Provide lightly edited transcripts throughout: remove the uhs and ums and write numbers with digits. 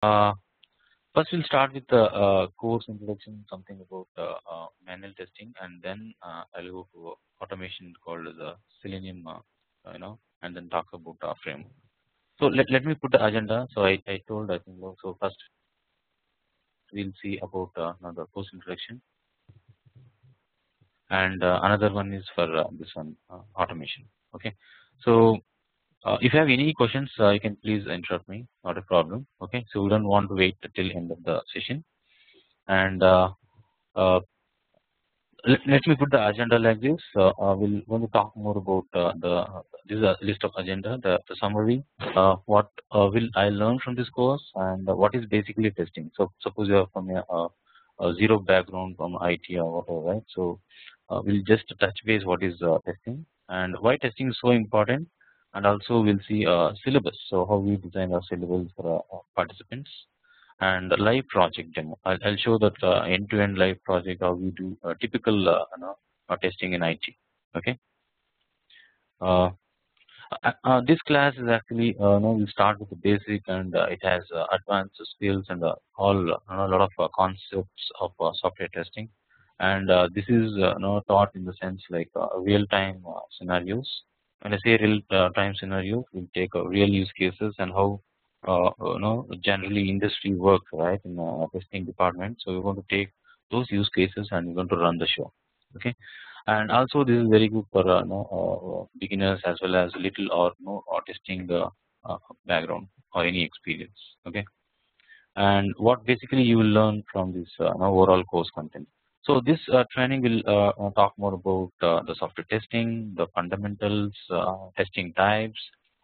First, we'll start with the course introduction, something about manual testing, and then I'll go to automation called the Selenium, and then talk about framework. So let me put the agenda. So I told, I think, so first we'll see about the course introduction, and another one is for this one automation. Okay, so if you have any questions, you can please interrupt me. Not a problem. Okay, so we don't want to wait till end of the session, and let me put the agenda like this. We'll going to talk more about this is a list of agenda, the summary. What will I learn from this course, and what is basically testing. So suppose you are from a zero background from IT or whatever, right? So we'll just touch base what is testing and why testing is so important, and also we'll see syllabus. So how we design our syllabus for participants, and live project demo. I'll show that end-to-end live project how we do typical testing in IT. Okay. This class is actually we start with the basic, and it has advanced skills and all a lot of concepts of software testing, and this is taught in the sense like real-time scenarios. When I say real-time scenarios, we'll take real use cases and how generally industry works, right, in testing department. So we're going to take those use cases and we're going to run the show. Okay, and also this is very good for beginners as well as little or no testing background or any experience. Okay, and what basically you will learn from this overall course content. So this training will talk more about the software testing, the fundamentals, testing types,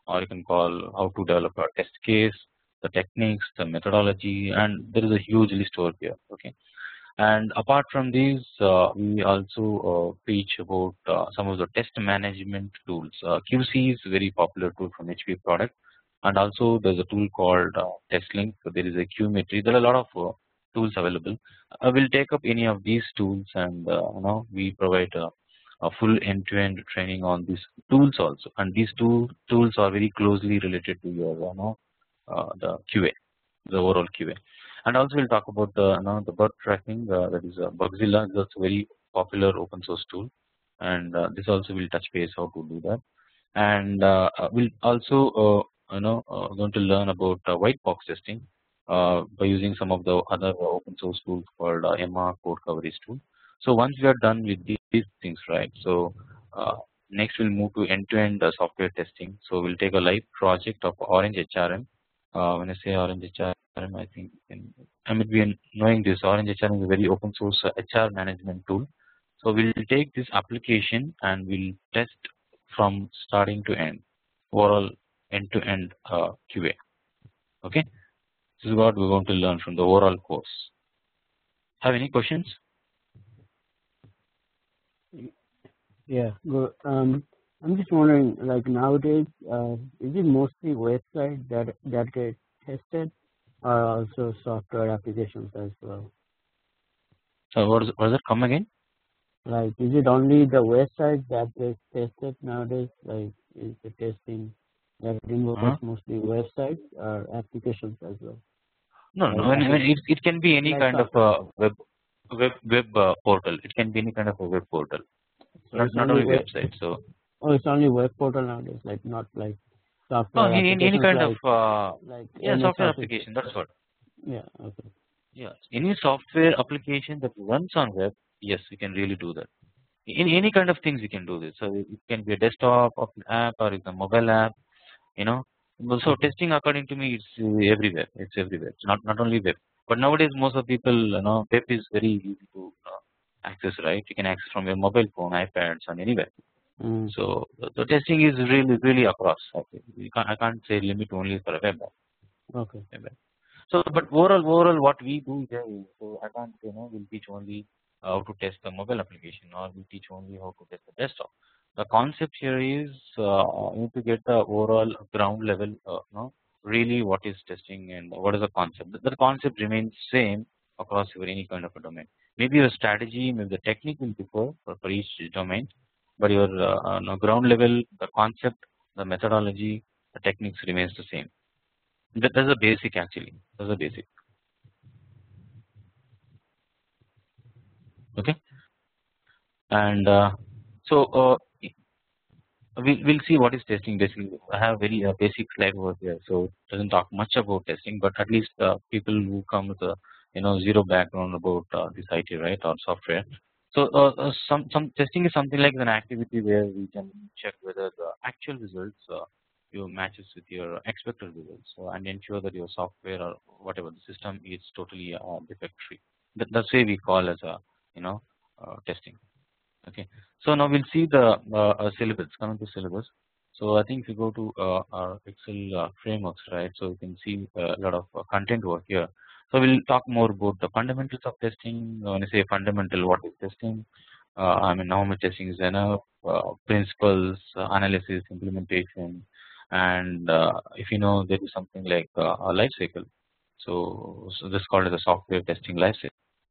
or you can call how to develop a test case, the techniques, the methodology, and there is a huge list over here. Okay, and apart from these, we also teach about some of the test management tools. QC is a very popular tool from HP product, and also there's a tool called TestLink. So there is a QMetry. There are a lot of tools available. I will take up any of these tools, and we provide a full end-to-end training on these tools also, and these two tools are very closely related to your the QA, the overall QA. And also we'll talk about the bug tracking, that is Bugzilla. That's a very popular open source tool, and this also will touch base how to do that. And we'll also going to learn about white box testing by using some of the other open source tools called EMMA code coverage tool. So once we are done with these things, right? So next we'll move to end-to-end software testing. So we'll take a live project of Orange HRM. When I say Orange HRM, I think I might be knowing this. Orange HRM is a very open source HR management tool. So we'll take this application and we'll test from starting to end, overall end-to-end QA. Okay, this is what we're going to learn from the overall course. Have any questions? Yeah, good. I'm just wondering, like nowadays, is it mostly websites that get tested, or also software applications as well? So what does that come again? Like, is it only the website that gets tested nowadays? Like, is the testing that involves mostly websites or applications as well? No, no. It can be any kind of a web portal. It can be any kind of a web portal. So not only website. So it's only web portal nowadays, like not like software. No, any kind like, of software application. That's what. Yeah. Okay. Yeah, any software application that runs on web, yes, you can really do that. In any kind of things you can do this. So it can be a desktop app or it's a mobile app. So testing, according to me, it's everywhere. It's everywhere. It's not only web, but nowadays most of people, web is very easy to access, right? You can access from your mobile phone, iPads, and anywhere. So the testing is really across. Okay. I can't say limit only for a web app. Okay. So, but overall, what we do here is, so I can't we'll teach only how to test the mobile application, or we teach only how to test the desktop. The concept here is you need to get the overall ground level, really what is testing and what is the concept. The concept remains same across any kind of a domain. Maybe your strategy, maybe the technique will differ for each domain, but your ground level, the concept, the methodology, the techniques remains the same. That's a basic actually. That's a basic. Okay, and so we'll see what is testing basically. I have very basic slide over here, so it doesn't talk much about testing, but at least people who come with a zero background about this IT, right, or software. So some testing is something like an activity where we can check whether the actual results your matches with your expected results, and ensure that your software or whatever the system is totally defect free. That's why we call as a testing. Okay, so now we'll see the syllabus. Coming to syllabus, so I think if you go to our Excel frameworks, right? So you can see a lot of content over here. So we'll talk more about the fundamentals of testing. When I say fundamental, what is testing? I mean, how much testing is enough? Principles, analysis, implementation, and if you know, there is something like a life cycle. So this is called as a software testing life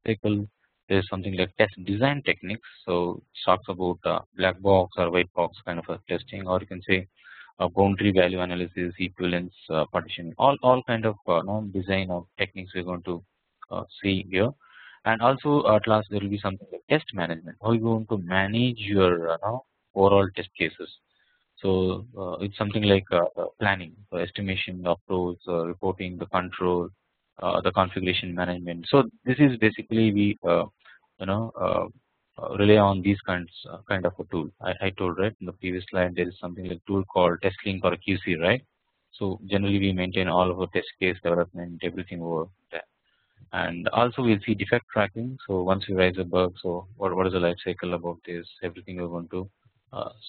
cycle. There is something like test design techniques. So it talks about black box or white box kind of a testing, or you can say boundary value analysis, equivalence, partitioning, all kind of design of techniques we're going to see here. And also at last there will be something like test management. How you going to manage your overall test cases. So it's something like planning, estimation, approach, reporting, the control, the configuration management. So this is basically we you know uh, rely on these kind of a tool. I told right in the previous slide there is something like tool called TestLink or QC, right? So generally we maintain all of our test case development, everything over there. And also we'll see defect tracking. So once we raise a bug, so what is the life cycle about this? Everything we're going to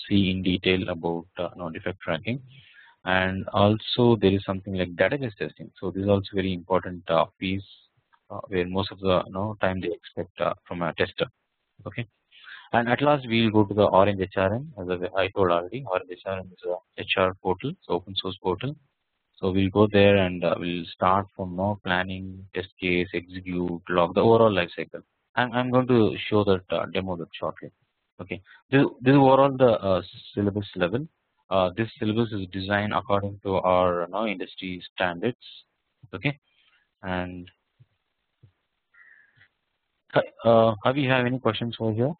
see in detail about defect tracking. And also there is something like database testing. So this is also very important piece where most of the time they expect from a tester. Okay, and at last we'll go to the Orange HRM. As I told already, Orange HRM is a HR portal, so open source portal. So we'll go there and we'll start from now planning, test case, execute, log the overall life cycle. I'm going to show that demo that shortly. Okay, this is overall the syllabus level. This syllabus is designed according to our industry standards. Okay, and have you have any questions over here?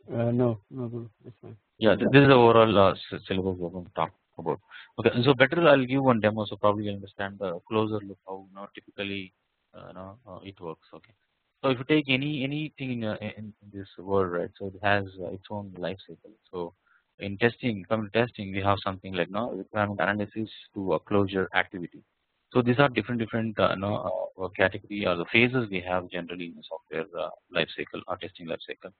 No, no, Guru, it's fine. Yeah, this is the overall syllabus we're going to talk about. Okay, so better I'll give one demo, so probably you understand the closer look how typically it works. Okay, so if you take anything in this world, right? So it has its own life cycle. So in testing, coming to testing, we have something like requirement analysis to a closure activity. So these are different category or the phases we have generally in the software life cycle or testing life cycle.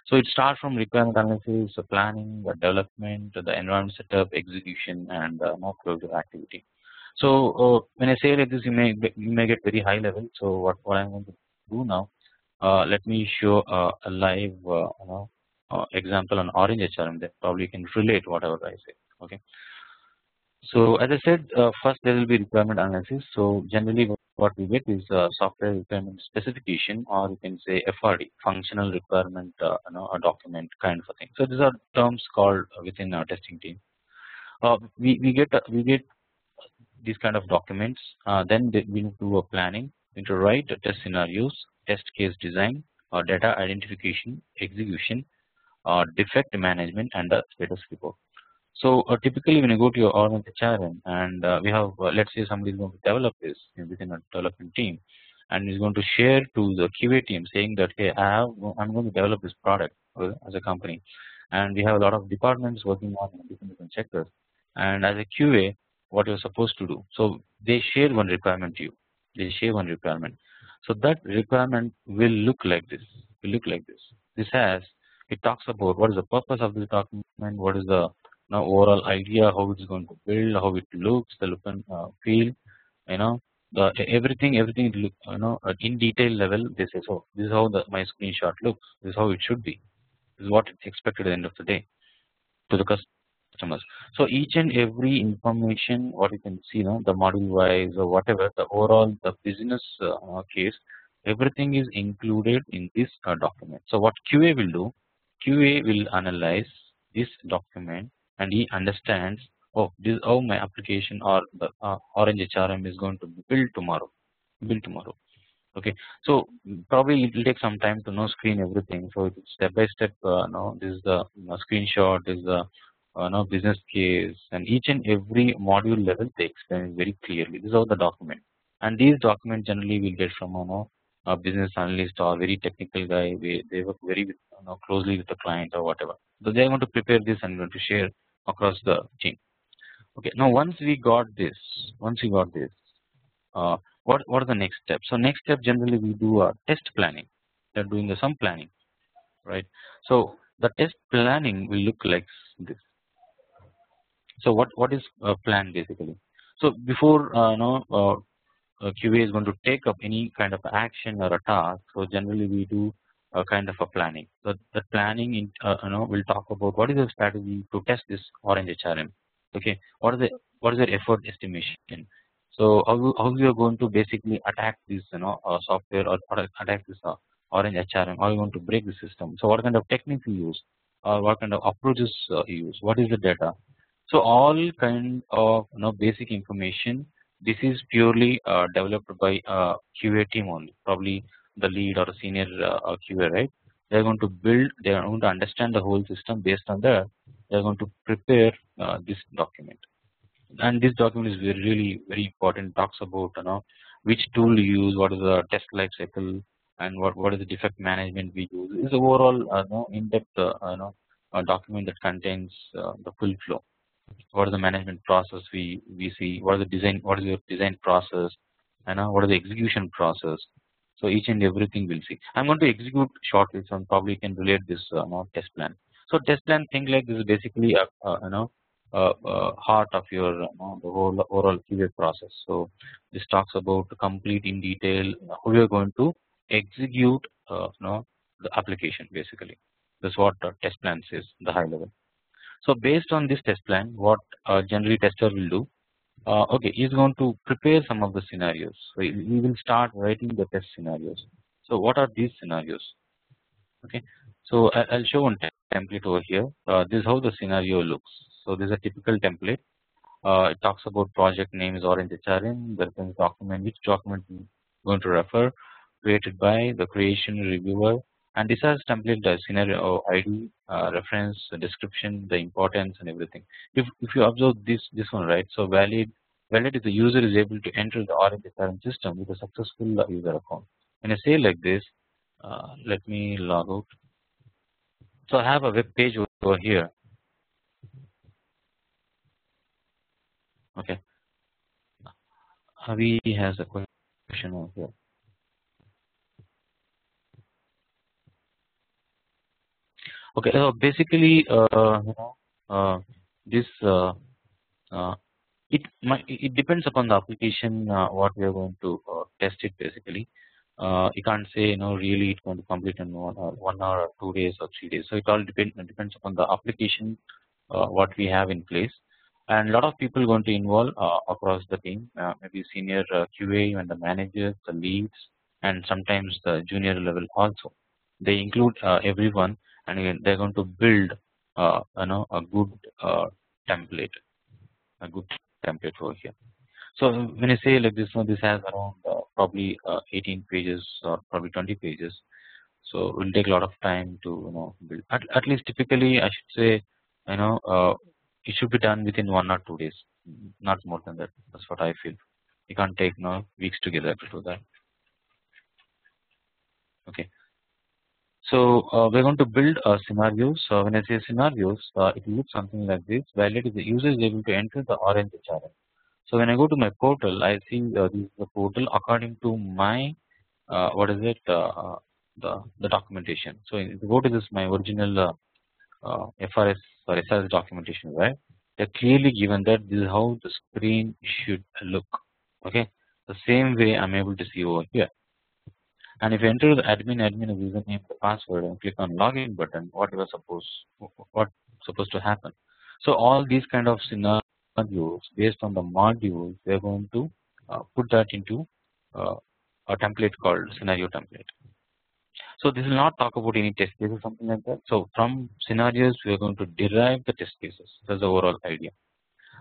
So it starts from requirement analysis, the planning, the development, the environment setup, execution, and closure activity. So when I say like this, you may get very high level. So what I'm going to do now, let me show a live example on Orange HRM that probably you can relate whatever I say. Okay. So as I said, first there will be requirement analysis. So generally what we get is software requirement specification, or you can say FRD, functional requirement a document kind of a thing. So these are terms called within our testing team. We get these kind of documents. Then we need to do a planning. We need to write test scenarios, test case design, data identification, execution, defect management, and the status report. So typically when you go to your Orange HRM and we have let's say somebody is going to develop this within a development team and is going to share to the QA team saying that hey I'm going to develop this product as a company, and we have a lot of departments working on different sectors, and as a QA what you're supposed to do. So they share one requirement to you. They share one requirement. So that requirement will look like this. Will look like this. This has it talks about what is the purpose of this document, what is the overall idea, how it's going to build, how it looks, the look and feel, the everything look, in detail level. They say so. This is how my screenshot looks. This is how it should be. This is what it's expected at the end of the day to the customers. So each and every information, what you can see, the module wise or whatever, the overall the business case, everything is included in this document. So what QA will do, QA will analyze this document and he understands, oh, this is how my application or the Orange HRM is going to be built tomorrow. Okay, so probably it will take some time to screen everything. So it's step by step. This is the screenshot, this is the business case, and each and every module level they explain it very clearly. This is how the document, and these documents generally will get from a business analyst or very technical guy. They work very closely with the client or whatever. So they want to prepare this and want to share across the team. Okay, now once we got this, uh, what are the next steps? So next step generally we do a test planning. They're doing some planning, right? So the test planning will look like this. So what is plan basically? So before QA is going to take up any kind of action or a task, so generally we do a kind of a planning. So the planning in, will talk about what is the strategy to test this Orange HRM. Okay, what is the effort estimation? So how you are going to basically attack this software or attack this Orange HRM? How you want to break the system? So what kind of techniques you use, or what kind of approaches you use? What is the data? So all kind of basic information. This is purely developed by QA team only, probably the lead or a senior QA, right? They are going to build. They are going to understand the whole system. Based on that, they are going to prepare this document. And this document is really very important. Talks about which tool you use, what is the test life cycle, and what is the defect management we use. It's overall in-depth document that contains the full flow. What is the management process we see, what is the design, what is your design process, and what is the execution process. So each and everything we'll see. I'm going to execute shortly, so probably can relate this test plan. So test plan thing like this is basically heart of your the whole overall QA process. So this talks about complete in detail how you are going to execute the application basically. That's what test plan says, the high level. So based on this test plan, what generally tester will do, okay, he's going to prepare some of the scenarios. So he will start writing the test scenarios. So what are these scenarios? Okay, so I'll show one template over here. This is how the scenario looks. So this is a typical template. It talks about project name is Orange HRM, the reference document, which document we're going to refer, created by the creation reviewer, and this has template the scenario ID, reference, description, the importance, and everything. If you observe this one, right? So valid if the user is able to enter the Orange HRM system with a successful user account. When I say like this, let me log out. So I have a web page over here. Okay, Avi has a question over here. Okay, basically, this it depends upon the application what we are going to test it basically. You can't say really it's going to complete in 1 hour or 2 days or 3 days. So it all depends upon the application what we have in place, and a lot of people going to involve across the team, maybe senior QA and the managers, the leads, and sometimes the junior level also. They include everyone, and again, they're going to build a good template, a good template over here. So when I say like this one, this has around probably 18 pages or probably 20 pages. So it will take a lot of time to build. At least typically, I should say, it should be done within 1 or 2 days, not more than that. That's what I feel. You can't take weeks together to do that. Okay. So we're going to build scenarios. So when I say scenarios, it looks something like this. Valid if the user is able to enter the Orange HRM. So when I go to my portal, I see this is the portal according to my what is it the documentation. So if you go to this my original FRS or SRS documentation, right? They're clearly given that this is how the screen should look. Okay, the same way I'm able to see over here. And if you enter the admin username, the password, and click on login button, what's supposed to happen? So all these kind of scenarios based on the modules, they're going to put that into a template called scenario template. So this will not talk about any test cases, something like that. So from scenarios, we are going to derive the test cases. That's the overall idea.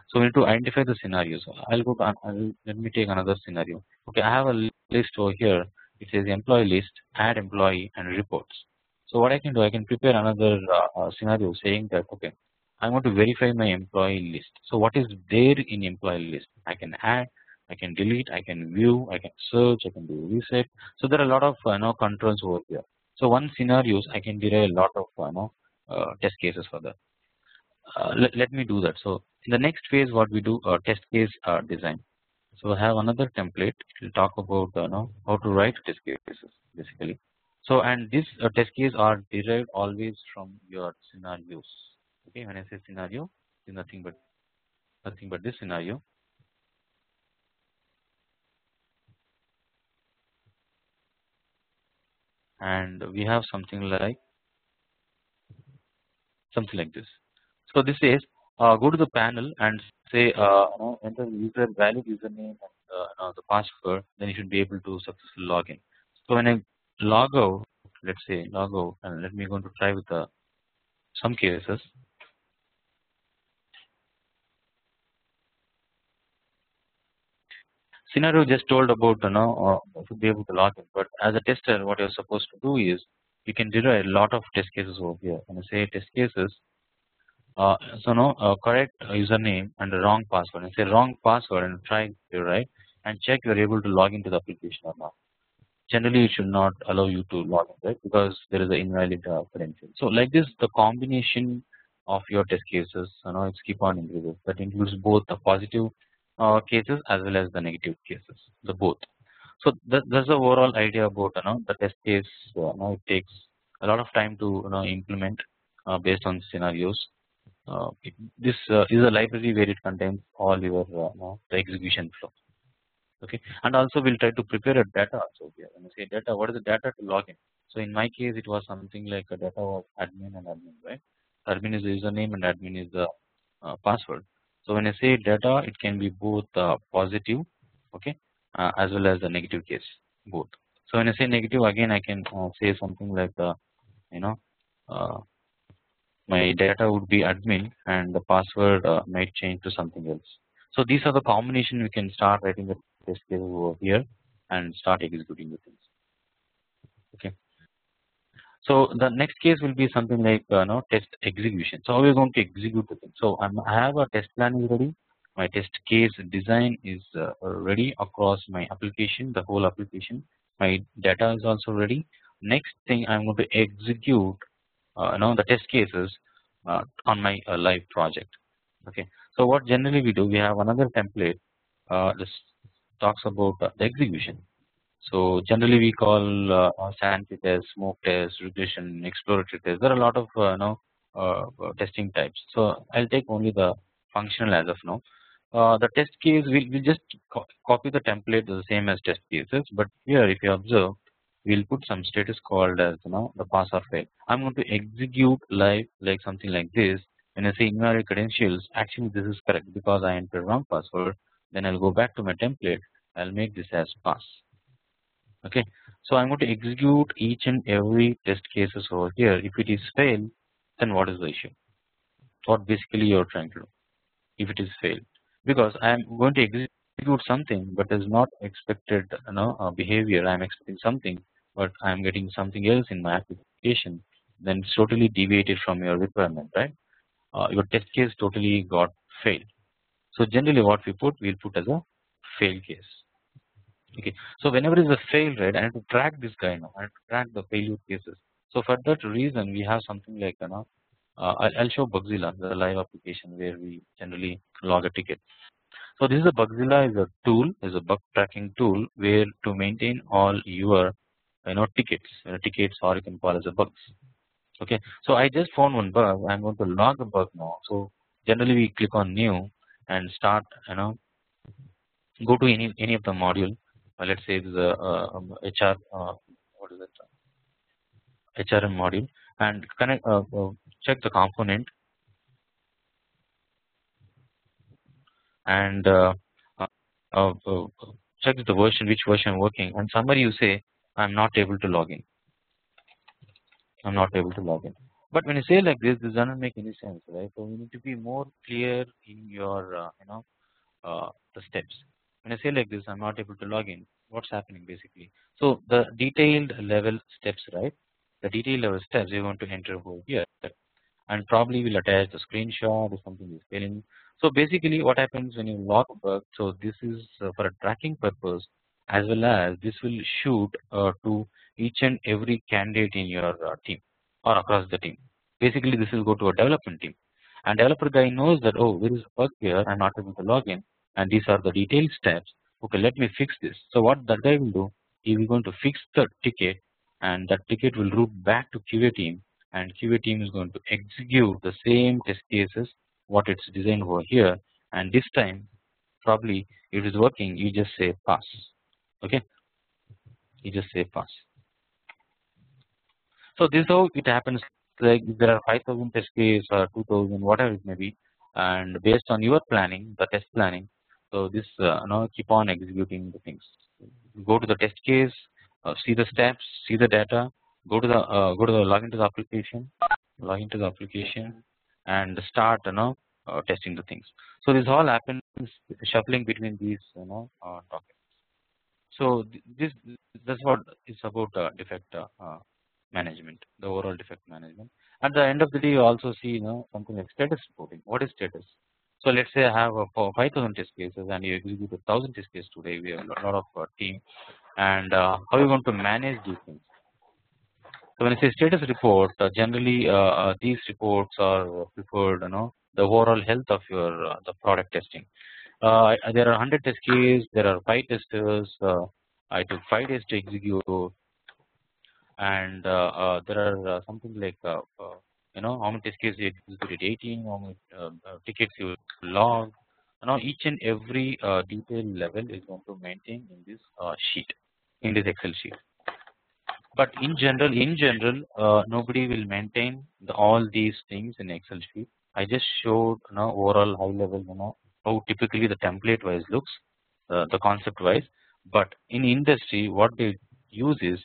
So we need to identify the scenarios. Let me take another scenario. Okay, I have a list over here. It says employee list, add employee, and reports. So what I can do, I can prepare another scenario saying that okay, I want to verify my employee list. So what is there in employee list? I can add, I can delete, I can view, I can search, I can do reset. So there are a lot of controls over here. So one scenarios I can derive a lot of test cases for that. Let me do that. So in the next phase, what we do test case design. So I have another template. It will talk about how to write test cases basically. So and this test case are derived always from your scenarios. Okay, when I say scenario, it's nothing but this scenario, and we have something like this. So this is go to the panel and say enter user valid username and the password. Then you should be able to successfully log in. So when I log out, let's say log out, and let me going to try with some cases. Scenario just told about should be able to log in, but as a tester, what you're supposed to do is you can derive a lot of test cases over here. When I say test cases, so no correct username and the wrong password. And say wrong password and try to right and check you're able to log into the application or not. Generally, it should not allow you to log in, right? Because there is an invalid credential. So like this, the combination of your test cases, it's keep on increases. That includes both the positive cases as well as the negative cases, the both. So that's the overall idea about the test case. It takes a lot of time to implement based on scenarios. This is a library where it contains all your the execution flow. Okay, and also we'll try to prepare a data also here. When I say data, what is the data to log in? So in my case, it was something like a data of admin and admin, right? Admin is the username and admin is the password. So when I say data, it can be both positive, okay, as well as the negative case, both. So when I say negative, again I can say something like you know uh, my data would be admin and the password might change to something else. So these are the combination we can start writing the test cases over here and start executing the things. Okay. So the next case will be something like test execution. So how we are going to execute the thing. So I have a test plan is ready. My test case design is ready across my application, the whole application. My data is also ready. Next thing I'm going to execute the test cases on my live project. Okay. So what generally we do, we have another template. This talks about the execution. So generally we call sanity test, smoke test, regression, exploratory test. There are a lot of testing types. So I'll take only the functional as of now. The test case we'll just copy the template the same as test cases, but here if you observe, we'll put some status called as the pass or fail. I'm going to execute live like something like this. When I say invalid credentials, actually this is correct because I entered wrong password. Then I'll go back to my template. I'll make this as pass. Okay, so I'm going to execute each and every test cases over here. If it is fail, then what is the issue? What basically you're trying to do? If it is fail, because I'm going to execute something, but is not expected, behavior. I'm expecting something, but I'm getting something else in my application. Then it's totally deviated from your requirement, right? Your test case totally got failed. So generally, what we'll put as a fail case. Okay, so whenever is a fail rate, I have to track this guy now. I have to track the failure cases. So for that reason, we have something like I'll show Bugzilla, the live application where we generally log a ticket. So this is a Bugzilla is a tool, is a bug tracking tool where to maintain all your tickets, tickets or you can call as a bugs. Okay, so I just found one bug. I'm going to log the bug now. So generally we click on new and start go to any of the module. Let's say the HR what is it HRM module and connect check the component and uh, check the version which version working and somebody you say I'm not able to log in. I'm not able to log in. But when you say like this doesn't make any sense, right? So you need to be more clear in your the steps. When I say like this, I'm not able to log in. What's happening basically? So the detailed level steps, right? The detailed level steps you're going to enter over here, and probably will attach the screenshot or something is failing. So basically, what happens when you log bug? So this is for a tracking purpose, as well as this will shoot to each and every candidate in your team or across the team. Basically, this will go to a development team, and developer guy knows that, oh, there is a bug here, I'm not able to log in, and these are the detailed steps. Okay, let me fix this. So what that guy will do, he will going to fix the ticket, and that ticket will route back to QA team, and QA team is going to execute the same test cases what it's designed over here, and this time probably if it is working, you just say pass. Okay, you just say pass. So this is how it happens. Like if there are 5,000 test cases or 2,000, whatever it may be, and based on your planning, the test planning, so this now keep on executing the things. Go to the test case, see the steps, see the data, go to the log into the application, and start testing the things. So this all happens shuffling between these topics. So this that's what is about defect management, the overall defect management. At the end of the day, you also see something like status reporting. What is status? So let's say I have 5,000 test cases and you execute 1,000 test cases today. We have a lot of team, and how are you going to manage these things? So when I say status report, generally these reports are preferred. The overall health of your the product testing. There are 100 test cases. There are 5 testers. I took 5 days to execute, and there are something like how many test cases you executed, 18. How many tickets you logged. Each and every detail level is going to maintain in this sheet, in this Excel sheet. But in general, nobody will maintain all these things in Excel sheet. I just showed overall high level, how typically the template wise looks, the concept wise. But in industry, what they use is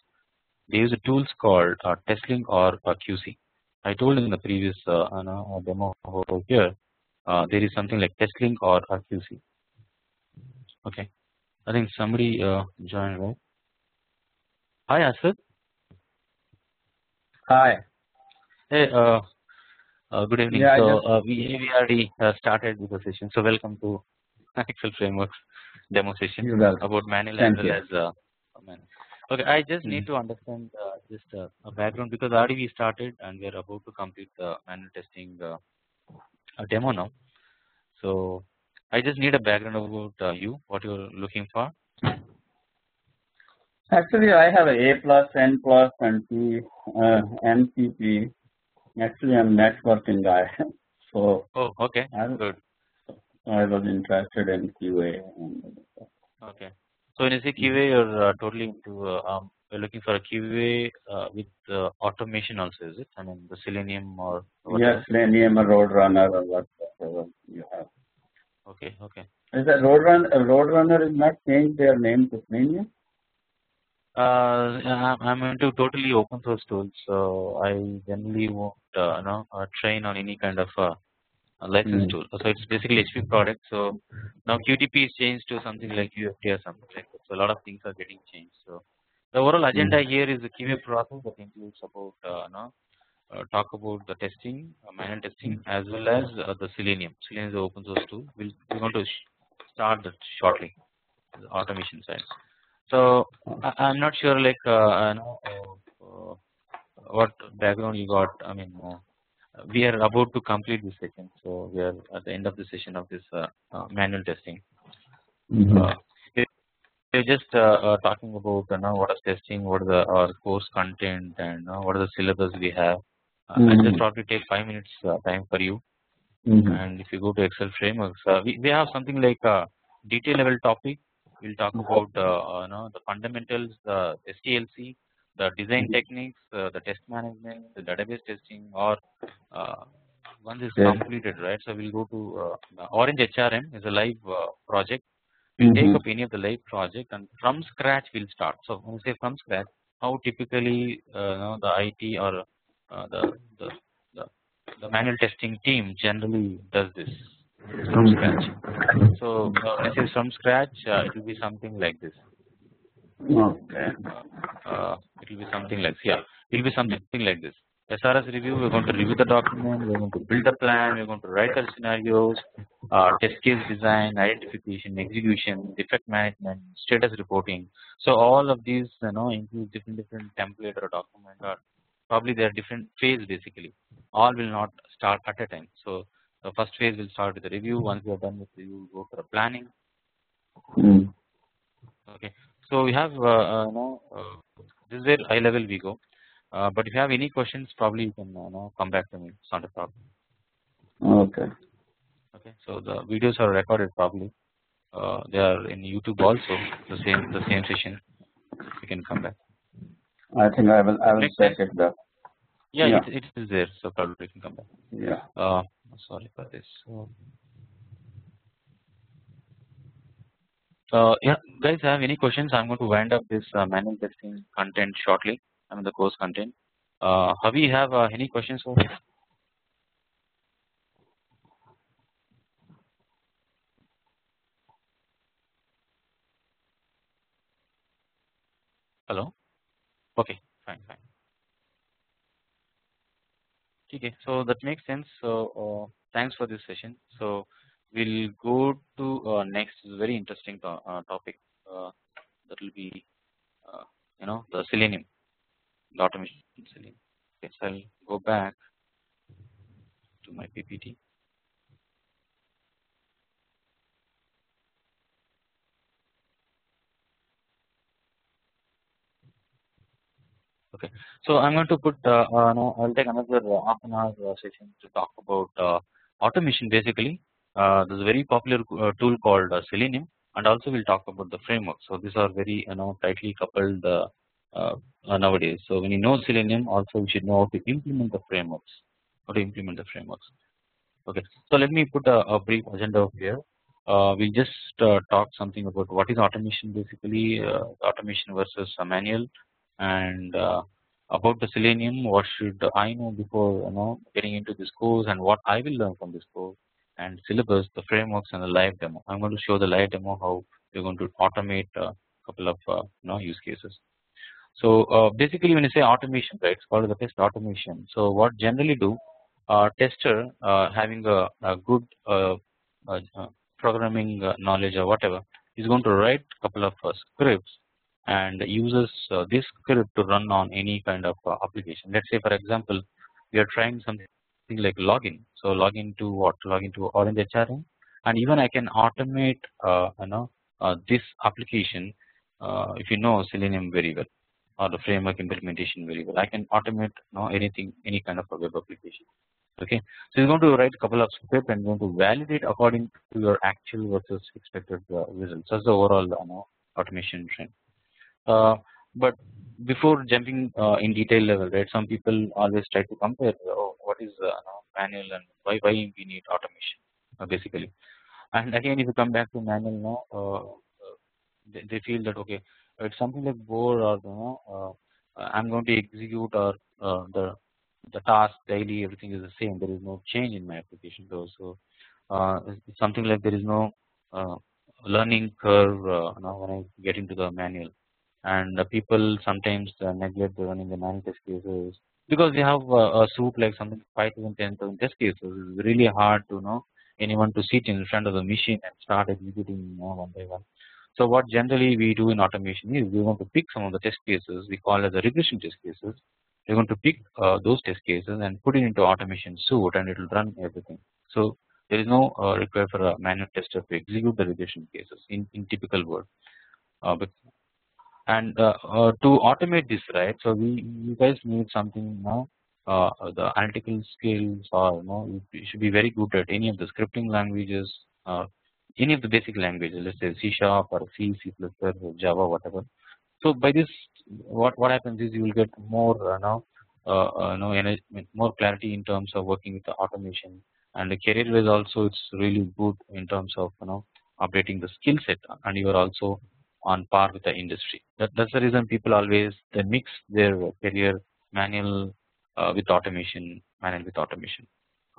they use tools called testing or QC. I told in the previous demo over here, there is something like testing or QC. Okay, I think somebody joined, right? Hi, Asad. Hi. Hey, good evening. Yeah, So we already started with the session. So welcome to XcelFrameworks demo session about manual as well as manual. Okay, I just need to understand just a background, because already we started and we are about to complete the manual testing demo now. So I just need a background about you, what you're looking for. Actually, I have A plus, N plus, and P, MCP. Actually, I'm networking guy. So. Oh, okay, good. I was interested in QA. Okay. So when you say QA, you're totally into you're looking for a QA with automation also, is it? I mean the Selenium or whatever? Yes, Selenium or Roadrunner or whatever you have. Okay, okay. Is that Roadrunner is not changed their name to Selenium? I'm into totally open source tools, so I generally won't train on any kind of license tool. So it's basically HP product. So now QTP is changed to something like UFT or something like that. So a lot of things are getting changed. So the overall agenda here is the QA process that includes about talk about the testing, manual testing, as well as the Selenium. Selenium is the open source tool. We're going to start that shortly, the automation side. So I'm not sure like what background you got. I mean. We are about to complete this session, so we are at the end of the session of this manual testing. We're just talking about what is testing, what is our course content, and what is the syllabus we have. I'll just probably take 5 minutes time for you. And if you go to XcelFrameworks, we have something like a detail level topic. We'll talk about the fundamentals, the STLC, the design techniques, the test management, the database testing, or once it's completed, right? So we'll go to the Orange HRM is a live project. We'll take up any of the live project, and from scratch we'll start. So when we say from scratch, how typically the IT or the, the the manual testing team generally does this from scratch. So when I say from scratch, it will be something like this. Okay. It will be something like it will be something like this. SRS review, we're going to review the document, we're going to build a plan, we're going to write the scenarios, test case design, identification, execution, defect management, status reporting. So all of these include different template or document, or probably they are different phase basically. All will not start at a time. So the first phase will start with the review. Once we are done with the review, we'll go for a planning. Okay. So we have this is where high level we go. But if you have any questions, probably you can come back to me. It's not a problem. Okay. Okay. So the videos are recorded probably. They are in YouTube also. The same session. You can come back. I think I will check it back. Yeah, it is there. So probably you can come back. Yeah. Sorry for this. Yeah, guys, have any questions? I'm going to wind up this manual testing content shortly. I mean the course content. Havi, have any questions for this? Hello. Okay, fine. Okay, so that makes sense. So thanks for this session. So we'll go to next very interesting topic. That will be the Selenium, the automation Selenium. Okay, so I'll go back to my PPT. Okay, so I'm going to put I'll take another half an hour session to talk about automation. Basically, there's a very popular tool called Selenium, and also we'll talk about the framework. So these are very tightly coupled nowadays. So when you know Selenium, also you should know how to implement the frameworks. Okay, so let me put a brief agenda here. We'll just talk something about what is automation basically, automation versus a manual, and about the Selenium, what should I know before getting into this course, and what I will learn from this course, and syllabus, the frameworks, and the live demo. I'm going to show the live demo how we're going to automate a couple of use cases. So basically, when you say automation, right, it's called the test automation. So what generally do tester having a good programming knowledge or whatever is going to write a couple of scripts and uses this script to run on any kind of application. Let's say, for example, we are trying something like login. So login to what? Login to Orange HRM, and even I can automate this application if you know Selenium very well, or the framework implementation very well. I can automate anything, any kind of a web application. Okay, so you're going to write a couple of script and going to validate according to your actual versus expected results. That's the overall automation trend. But before jumping in detail level, right? Some people always try to compare what is manual and why we need automation basically. And again, if you come back to manual, they feel that okay, it's something like board, or I'm going to execute, or the task daily, everything is the same. There is no change in my application though. So it's something like there is no learning curve when I get into the manual. And people sometimes neglect running the manual test cases because they have a soup like something 5,000, 10,000 test cases. It's really hard to know anyone to sit in front of the machine and start executing one by one. So what generally we do in automation is we want to pick some of the test cases we call as the regression test cases. We're going to pick those test cases and put it into automation suite, and it will run everything. So there is no require for a manual tester to execute the regression cases in typical world. And to automate this, right? So you guys need something the analytical skills, or you should be very good at any of the scripting languages, any of the basic languages. Let's say C# or C, C++, or Java, whatever. So by this, what happens is you will get more more clarity in terms of working with the automation, and the career wise also it's really good in terms of updating the skill set, and you are also on par with the industry. That's the reason people always they mix their career manual with automation, manage with automation.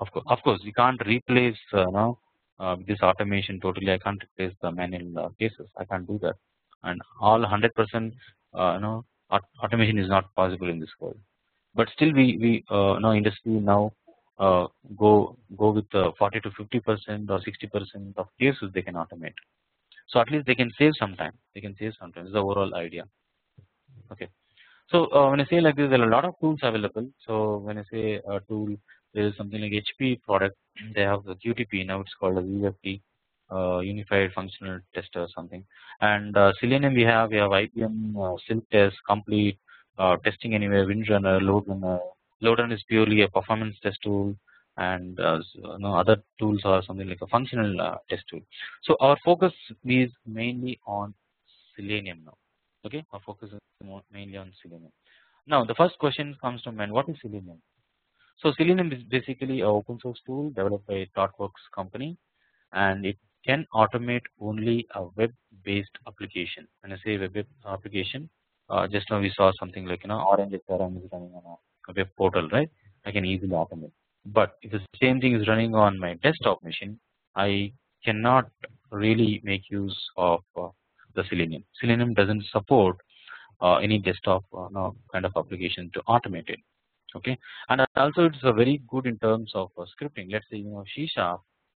Of course, we can't replace this automation totally. I can't replace the manual cases. I can't do that, and all 100% automation is not possible in this world. But still, we industry now go with 40 to 50% or 60% of cases they can automate. So at least they can save some time. They can save some time. Is the overall idea. Okay. So when I say like this, there are a lot of tools available. So when I say a tool, there is something like HP product. They have the QTP, now it's called a UFT, Unified Functional Tester or something. And Selenium we have IBM Silk Test, Complete, Testing Anywhere, Windrunner, Load Runner. Load Runner is purely a performance test tool, and other tools are something like a functional test tool. So our focus is mainly on Selenium now. Okay, our focus is mainly on Selenium. Now the first question comes to mind: what is Selenium? So Selenium is basically an open source tool developed by ThoughtWorks company, and it can automate only a web based application. When I say web application, just now we saw something like Orange XRM is running on a web portal, right? I can easily automate. But if the same thing is running on my desktop machine, I cannot really make use of the Selenium. Selenium doesn't support any desktop kind of application to automate it. Okay, and also it's very good in terms of scripting. Let's say C#,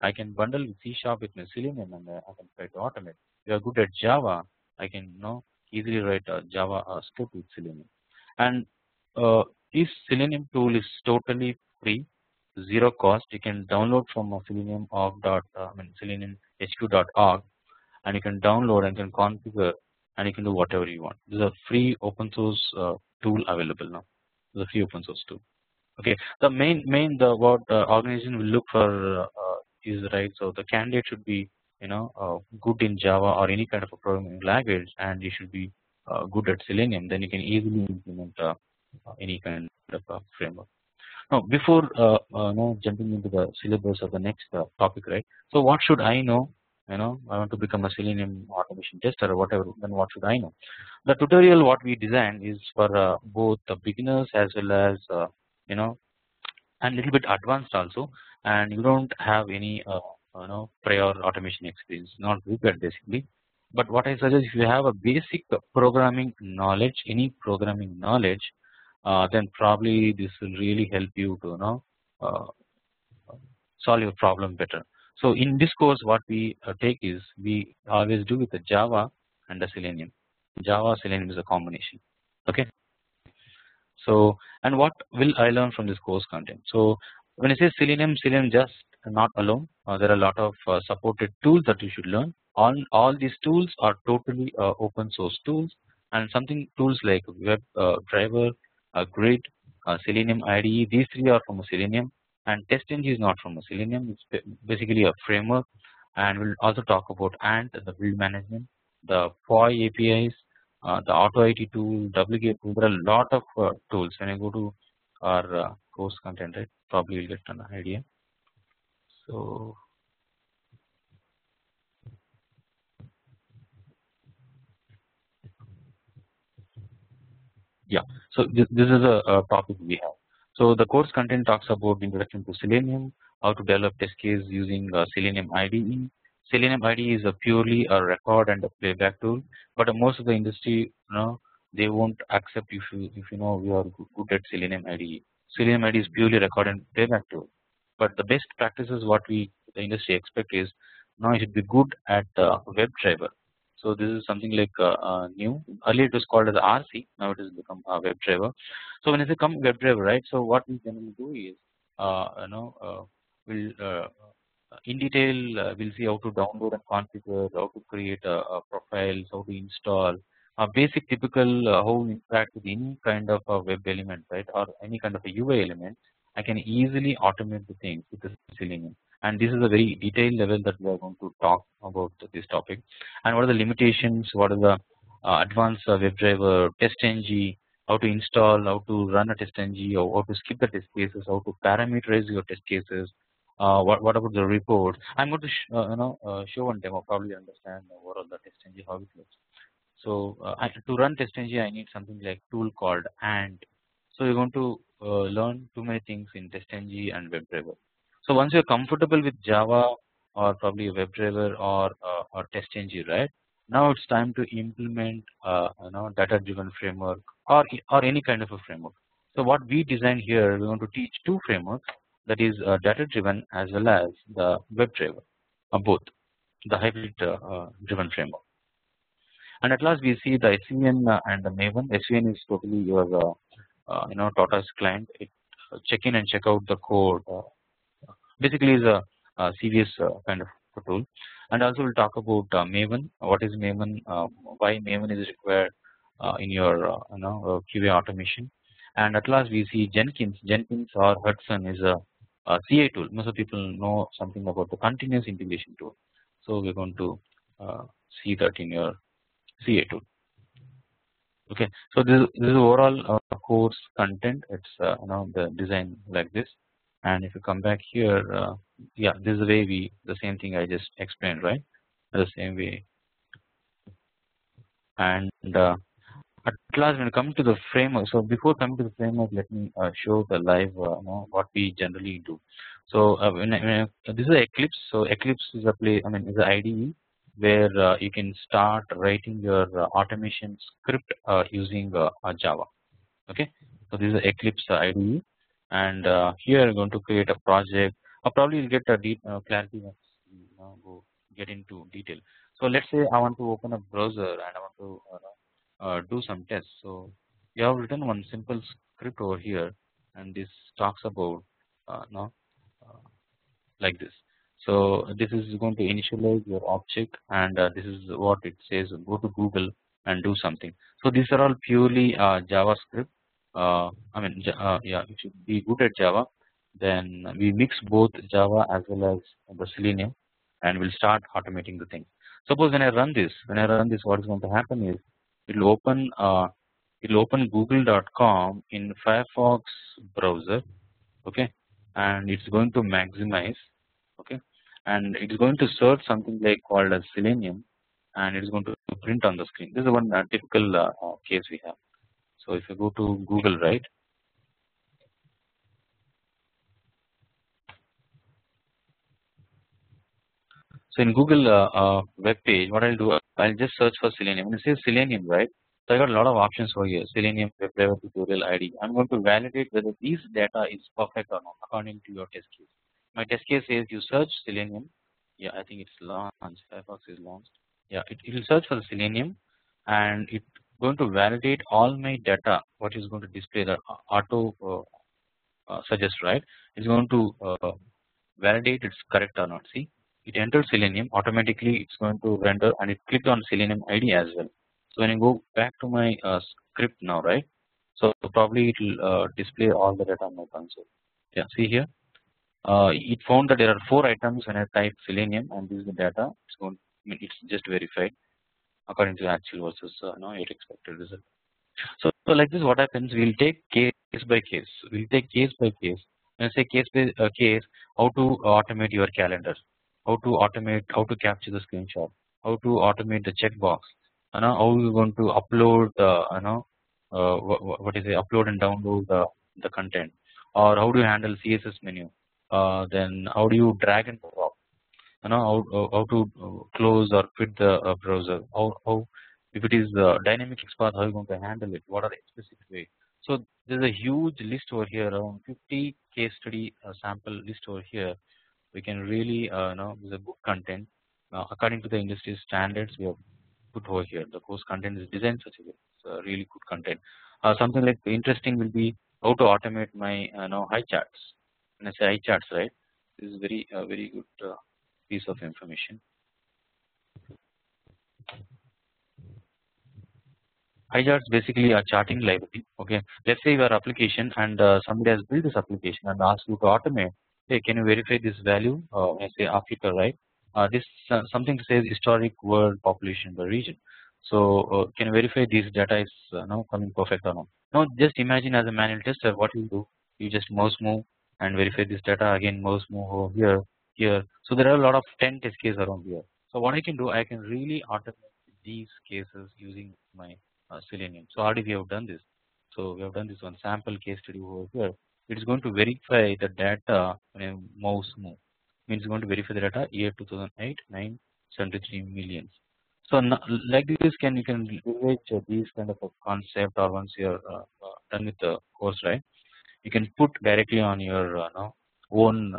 I can bundle C# with my Selenium and I can try to automate. If you are good at Java, I can easily write a Java script with Selenium. And this Selenium tool is totally free, zero cost. You can download from Selenium seleniumhq.org, and you can download and can configure, and you can do whatever you want. This is a free open source tool available now. This is a free open source tool. Okay, the what organization will look for is right. So the candidate should be good in Java or any kind of a programming language, and you should be good at Selenium. Then you can easily implement any kind of framework. Now, before jumping into the syllabus of the next topic, right? So what should I know? I want to become a Selenium automation tester or whatever. Then what should I know? The tutorial what we designed is for both the beginners as well as and little bit advanced also. And you don't have any prior automation experience, not prepared basically. But what I suggest, if you have a basic programming knowledge, any programming knowledge, then probably this will really help you to solve your problem better. So in this course, what we take is we always do with the Java and the Selenium. Java Selenium is a combination. Okay. So and what will I learn from this course content? So when I say Selenium just not alone. There are a lot of supported tools that you should learn. All these tools are totally open source tools, and something tools like Web Driver, Grid, Selenium IDE. These three are from a Selenium. And TestNG is not from a Selenium. It's basically a framework, and we'll also talk about Ant, the build management, the POI APIs, the Auto IT tool, WGA tool. There are a lot of tools. When I go to our course content, right, probably you'll get an idea. So yeah, so this is a topic we have. So the course content talks about introduction to Selenium, how to develop test case using Selenium IDE. Selenium IDE is a purely a record and a playback tool, but most of the industry, they won't accept if you know you are good at Selenium IDE. Selenium IDE is purely record and playback tool, but the best practices what the industry expect is now you should be good at web driver. So this is something like new. Earlier it was called as RC. Now it has become a web driver. So when it becomes web driver, right? So what we generally do is, we'll in detail we'll see how to download and configure, how to create profiles, how to install, basic typical how to interact with any kind of a web element, right, or any kind of a UI element. I can easily automate the things with the Selenium. And this is a very detailed level that we are going to talk about this topic. And what are the limitations? What are the advanced WebDriver, TestNG, how to install, how to run a TestNG, or how to skip the test cases, how to parameterize your test cases. What about the reports? I'm going to show one demo. Probably understand what are the TestNG, how it looks. So to run TestNG, I need something like tool called Ant. So you're going to learn too many things in TestNG and WebDriver. So once you're comfortable with Java or probably WebDriver or TestNG, right? Now it's time to implement data-driven framework or any kind of a framework. So what we designed here, we want to teach two frameworks, that is data-driven as well as the WebDriver, both the hybrid driven framework. And at last we see the SVN and the Maven. SVN is totally your Tortoise client. It check in and check out the code. Basically is a CVS kind of a tool. And also we'll talk about Maven. What is Maven? Why Maven is required in your QA automation. And at last we see Jenkins. Jenkins or Hudson is a CI tool. Most of people know something about the continuous integration tool. So we're going to see that in your CA tool. Okay, so this is overall course content. It's the design like this, and if you come back here, yeah, this is the way the same thing I just explained, right? The same way. And at last, when it comes to the framework, so before coming to the framework, let me show the live what we generally do. So this is Eclipse. So Eclipse is a is an IDE where you can start writing your automation script using Java. Okay, so this is Eclipse IDE, and here I'm going to create a project. Probably you'll get a deep clarity once we go get into detail. So let's say I want to open a browser and I want to do some tests. So you have written one simple script over here, and this talks about like this. So this is going to initialize your object, and this is what it says: go to Google and do something. So these are all purely JavaScript. Yeah, if you be good at Java, then we mix both Java as well as the Selenium, and we'll start automating the thing. Suppose when I run this, what is going to happen is it will open google.com in Firefox browser, okay, and it's going to maximize, okay, and it is going to search something like called as Selenium, and it is going to print on the screen. This is one typical case we have. So if you go to Google, right, so in Google web page, what I'll do, I'll just search for Selenium. When it says Selenium, right, so I got a lot of options over here. Selenium WebDriver tutorial ID. I'm going to validate whether this data is perfect or not according to your test case. My test case says you search Selenium. Yeah, I think it's launched. Firefox is launched. Yeah, it will search for the Selenium, and it's going to validate all my data. What is going to display the auto suggest, right? It's going to validate it's correct or not. See, it entered Selenium automatically. It's going to render, and it clicked on Selenium ID as well. So when I go back to my script now, right? So probably it will display all the data on my console. Yeah, see here. It found that there are 4 items when I type Selenium, and this is the data. It's just verified according to the actual versus your expected result. So like this, what happens? We'll take case by case. We'll take case by case. When I say case by case, how to automate your calendar, how to capture the screenshot, how to automate the checkbox, how you going to upload, upload and download the content, or how do you handle CSS menu, then how do you drag and drop, how to close or quit the browser, how if it is dynamic XPath, how are you going to handle it, what are the explicit way. So there's a huge list over here, around 50 case study sample list over here. We can really there's a good content according to the industry standards we have put over here. The course content is designed such a way. It's really good content. Something like interesting will be how to automate my high charts. When I say high charts, right, this is very good piece of information. High basically a charting library. Okay, let's say your application and somebody has built this application and asked you to automate. Hey, can you verify this value? I say Africa, right? This something says historic world population by region. So can you verify this data is now coming perfect or not? Now just imagine as a manual tester, what you do? You just mouse move and verify this data again. Mouse move over here, here. So there are a lot of 10 test cases around here. So what I can do, I can really automate these cases using my Selenium. So already we have done this. So we have done this one sample case study over here. It is going to verify the data when a mouse move. Means it's going to verify the data year 2008, 9, 73 millions. So like this, you can leverage these kind of a concept, or once you're done with the course, right? You can put directly on your own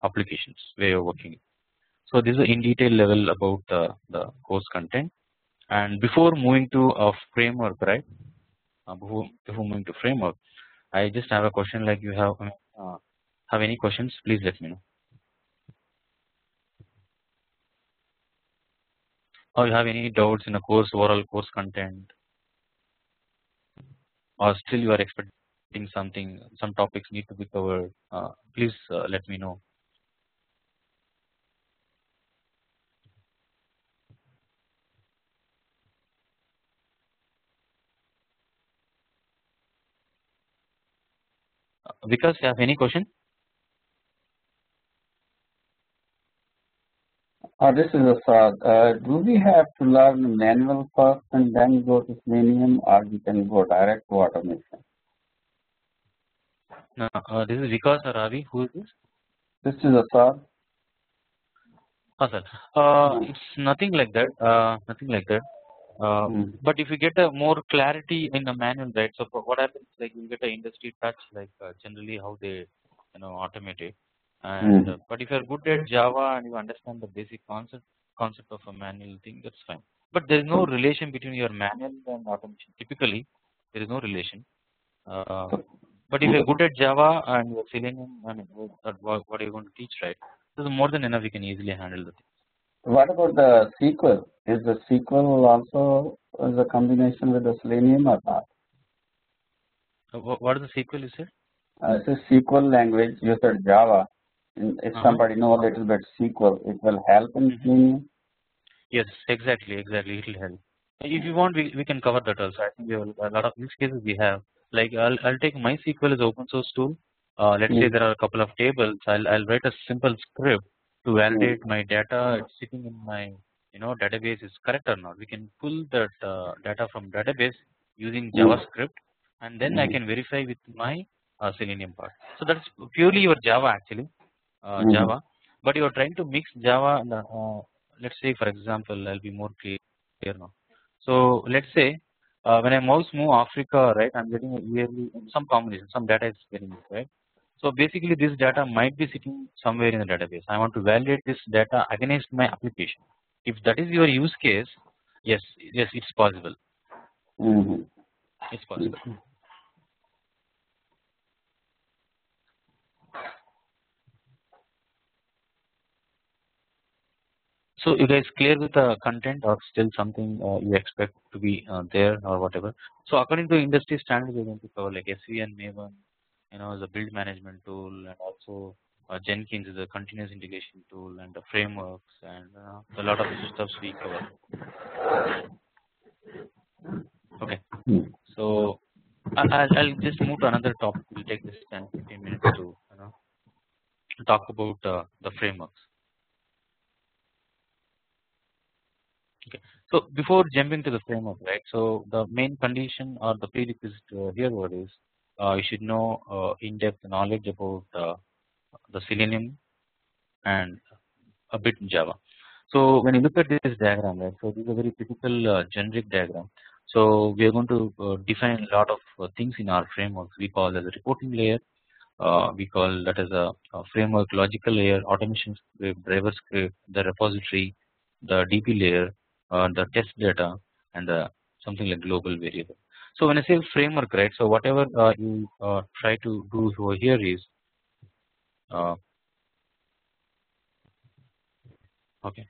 applications where you're working. So this is in detail level about the course content. And before moving to a framework, right? Before moving to framework, I just have a question. Like you have any questions? Please let me know. Or you have any doubts in the course overall course content, or still you are expecting something, some topics need to be covered? Please let me know. Because you have any question? This is a thought. Do we have to learn manual first and then go to Selenium, or we can go direct to automation? No, this is Vikas or Ravi. Who is this? This is a thought. Sir. It's nothing like that. Nothing like that. But if you get a more clarity in the manual, right? So what happens, like you get an industry touch, like generally how they automate it. And but if you're good at Java and you understand the basic concept of a manual thing, that's fine. But there is no relation between your manual and automation. Typically, there is no relation. But if you're good at Java and you're Selenium, I mean, what are you going to teach, right? This is more than enough. You can easily handle the thing. What about the SQL? Is the SQL also a combination with the Selenium or not? What is the SQL you said? It's a SQL language. You said Java. If somebody knows a little bit SQL, it will help in Selenium. Yes, exactly. It will help. If you want, we can cover that also. I think we have a lot of use cases we have. Like I'll take MySQL as open source tool. Let's say there are a couple of tables. I'll write a simple script to validate my data sitting in my database is correct or not. We can pull that data from database using JavaScript, and then I can verify with my Selenium part. So that's purely your Java actually, Java. But you are trying to mix Java and let's say, for example, I'll be more clear now. So let's say when I mouse move Africa, right, I'm getting a yearly some combination, some data is getting it, right. So basically, this data might be sitting somewhere in the database. I want to validate this data against my application. If that is your use case, yes, it's possible. It's possible. So you guys clear with the content, or still something you expect to be there or whatever? So according to industry standards, we're going to cover like SV and Maven, as a build management tool, and also Jenkins is a continuous integration tool, and the frameworks, and a lot of stuff we cover. Okay, so I'll just move to another topic. We'll take this 10-15 minutes to talk about the frameworks. Okay. So before jumping to the framework, right? So the main condition or the prerequisite here what is you should know in-depth knowledge about the Selenium and a bit in Java. So when you look at this diagram, right? So this is a very typical generic diagram. So we are going to define a lot of things in our frameworks. We call as a reporting layer. We call that as a framework logical layer, automation script, driver script, the repository, the DP layer, the test data, and something like global variable. So when I say framework, right? So whatever you try to do over here is okay.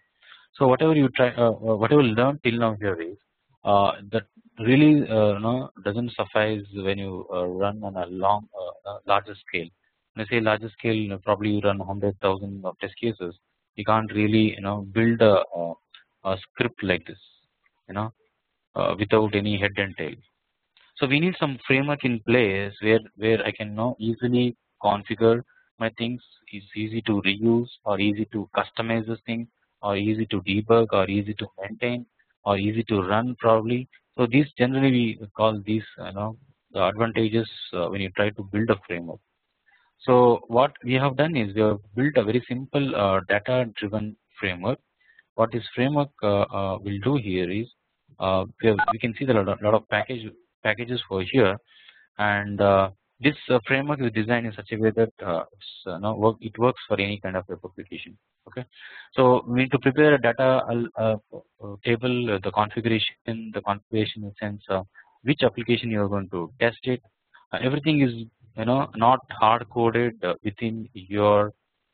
So whatever you try, whatever you learn till now here is that really doesn't suffice when you run on a larger scale. When I say larger scale, probably you run 100,000 of test cases. You can't really build a script like this, without any head and tail. So we need some framework in place where I can now easily configure my things. It's easy to reuse, or easy to customize this thing, or easy to debug, or easy to maintain, or easy to run probably. So these generally we call these the advantages when you try to build a framework. So what we have done is we have built a very simple data driven framework. What this framework will do here is we can see that a lot of packages for here, and this framework is designed in such a way that it works for any kind of web application. Okay, so we need to prepare a data table, the configuration in the sense which application you are going to test it. Everything is not hard coded within your